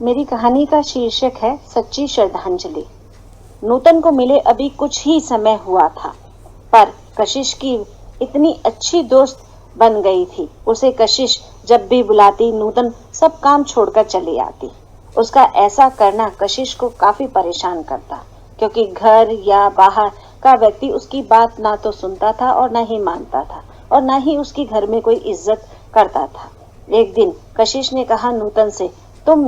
मेरी कहानी का शीर्षक है सच्ची श्रद्धांजलि। नूतन को मिले अभी कुछ ही समय हुआ था, पर कशिश की इतनी अच्छी दोस्त बन गई थी। उसे कशिश जब भी बुलाती, नूतन सब काम छोड़कर चली आती। उसका ऐसा करना कशिश को काफी परेशान करता, क्योंकि घर या बाहर का व्यक्ति उसकी बात ना तो सुनता था और न ही मानता था, और न ही उसकी घर में कोई इज्जत करता था। एक दिन कशिश ने कहा नूतन से, तुम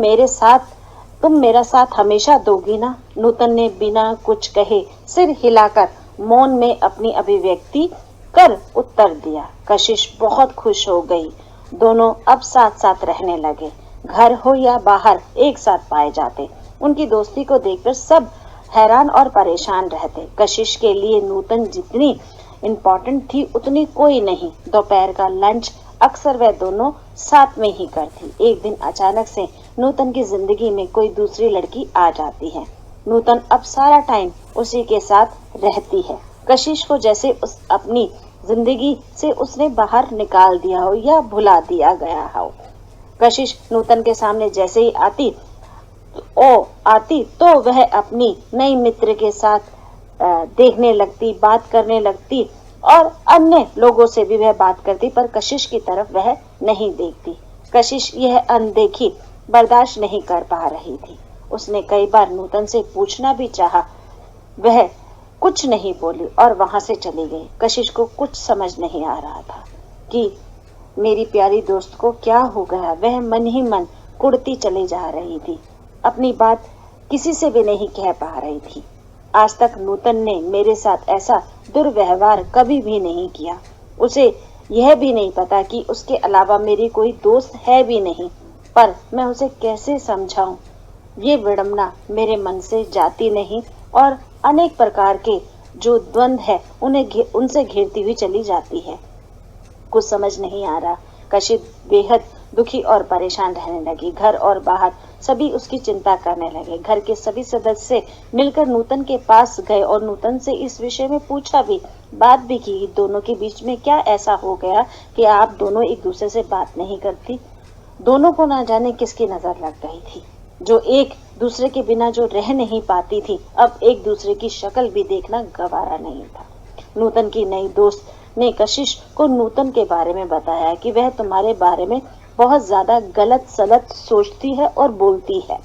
मेरा साथ हमेशा दोगी ना? नूतन ने बिना कुछ कहे सिर हिलाकर मौन में अपनी अभिव्यक्ति कर उत्तर दिया। कशिश बहुत खुश हो गई। दोनों अब साथ साथ रहने लगे। घर हो या बाहर एक साथ पाए जाते। उनकी दोस्ती को देखकर सब हैरान और परेशान रहते। कशिश के लिए नूतन जितनी इम्पोर्टेंट थी उतनी कोई नहीं। दोपहर का लंच अक्सर वह दोनों साथ में ही करती। एक दिन अचानक से नूतन की जिंदगी में कोई दूसरी लड़की आ जाती है। नूतन अब सारा टाइम उसी के साथ रहती है। कशिश को जैसे उस अपनी जिंदगी से उसने बाहर निकाल दिया हो या भुला दिया गया हो। कशिश नूतन के सामने जैसे ही आती तो वह अपनी नई मित्र के साथ देखने लगती, बात करने लगती, और अन्य लोगों से भी वह बात करती, पर कशिश की तरफ वह नहीं देखती। कशिश यह अनदेखी बर्दाश्त नहीं कर पा रही थी। उसने कई बार नूतन से पूछना भी चाहा, वह कुछ नहीं बोली और वहां से चली गई। कशिश को कुछ समझ नहीं आ रहा था कि मेरी प्यारी दोस्त को क्या हो गया। वह मन ही मन कुढ़ती चली जा रही थी, अपनी बात किसी से भी नहीं कह पा रही थी। आज तक नूतन ने मेरे साथ ऐसा दुर्व्यवहार कभी भी नहीं किया। उसे यह भी नहीं पता कि उसके अलावा मेरी कोई दोस्त है भी नहीं, पर मैं उसे कैसे समझाऊं? ये विडंबना मेरे मन से जाती नहीं और अनेक प्रकार के जो द्वंद्व है उनसे घिरती हुई चली जाती है। कुछ समझ नहीं आ रहा। कशिश बेहद दुखी और परेशान रहने लगी। घर और बाहर सभी उसकी चिंता करने लगे। घर के सभी सदस्य मिलकर नूतन के पास गए और नूतन से इस विषय में पूछा भी, बात भी की। दोनों के बीच में क्या ऐसा हो गया कि आप दोनों एक दूसरे से बात नहीं करती? दोनों को ना जाने किसकी नजर लग गई थी। जो एक दूसरे के बिना जो रह नहीं पाती थी, अब एक दूसरे की शक्ल भी देखना गवारा नहीं था। नूतन की नई दोस्त ने कशिश को नूतन के बारे में बताया कि वह तुम्हारे बारे में बहुत ज्यादा गलत सलत सोचती है और बोलती है,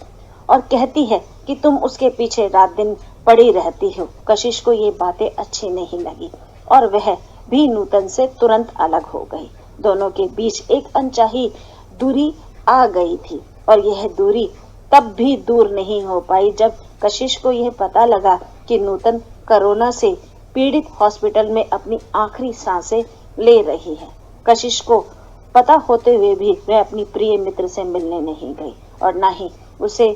और कहती है कि तुम उसके पीछे रात दिन पड़ी रहती हो। कशिश को ये बातें अच्छी नहीं लगी और वह भी नूतन से तुरंत अलग हो गई। दोनों के बीच एक अनचाही दूरी आ गई थी, और यह दूरी तब भी दूर नहीं हो पाई जब कशिश को यह पता लगा कि नूतन कोरोना से पीड़ित हॉस्पिटल में अपनी आखिरी सांसें ले रही है। कशिश को पता होते हुए भी वह अपनी प्रिय मित्र से मिलने नहीं गई और न ही उसे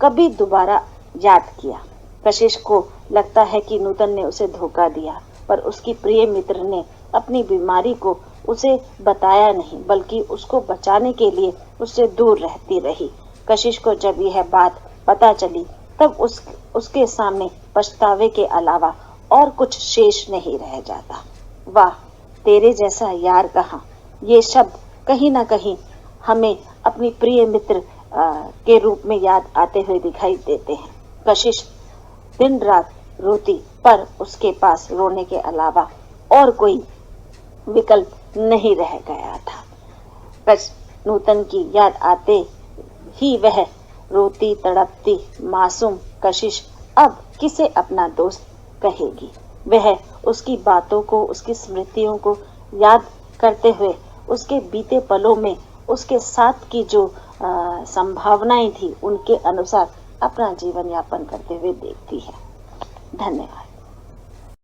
कभी दोबारा याद किया। कशिश को लगता है कि नूतन ने उसे धोखा दिया, पर उसकी प्रिय मित्र ने अपनी बीमारी को उसे बताया नहीं, बल्कि उसको बचाने के लिए उससे दूर रहती रही। कशिश को जब यह बात पता चली तब उसके सामने पछतावे के अलावा और कुछ शेष नहीं रह जाता। वाह, तेरे जैसा यार कहाँ, ये शब्द कहीं ना कहीं हमें अपनी प्रिय मित्र के रूप में याद आते हुए दिखाई देते हैं। कशिश दिन रात रोती, पर उसके पास रोने के अलावा और कोई विकल्प नहीं रह गया था। नूतन की याद आते ही वह रोती तड़पती मासूम कशिश अब किसे अपना दोस्त कहेगी? वह उसकी बातों को, उसकी स्मृतियों को याद करते हुए उसके बीते पलों में उसके साथ की जो संभावनाएं थी उनके अनुसार अपना जीवन यापन करते हुए देखती है। धन्यवाद।